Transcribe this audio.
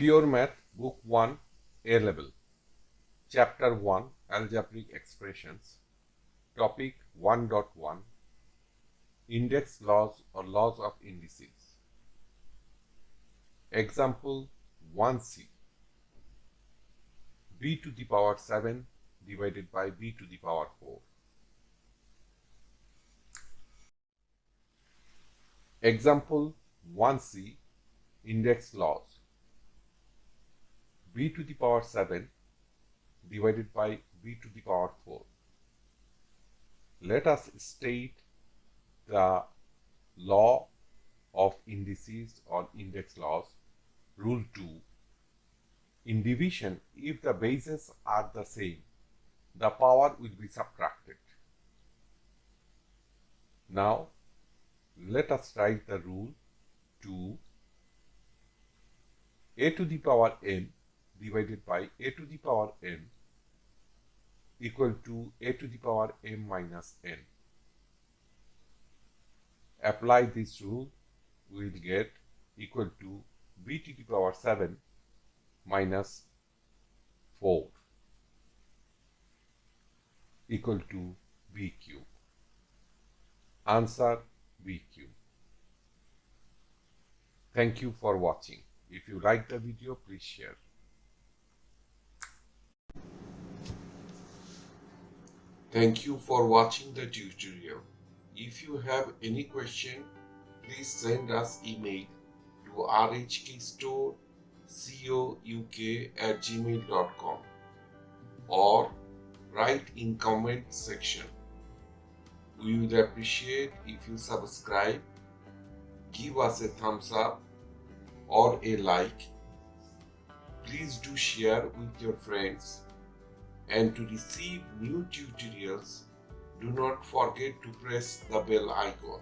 Pure Math, Book 1, A Level, Chapter 1, Algebraic Expressions, Topic 1.1, Index Laws or Laws of Indices. Example 1c, b to the power 7 divided by b to the power 4. Example 1c, Index Laws. b to the power 7 divided by b to the power 4. Let us state the law of indices or index laws. Rule 2. In division, if the bases are the same, the power will be subtracted. Now, let us write the rule 2. A to the power n divided by a to the power n equal to a to the power m minus n. Apply this rule, we will get equal to b to the power 7 minus 4 equal to b cube. Answer b cube. Thank you for watching. If you like the video, please share. Thank you for watching the tutorial. If you have any question, please send us email to rhkstorecouk@gmail.com or write in comment section. We would appreciate if you subscribe, give us a thumbs up or a like. Please do share with your friends, and to receive new tutorials, do not forget to press the bell icon.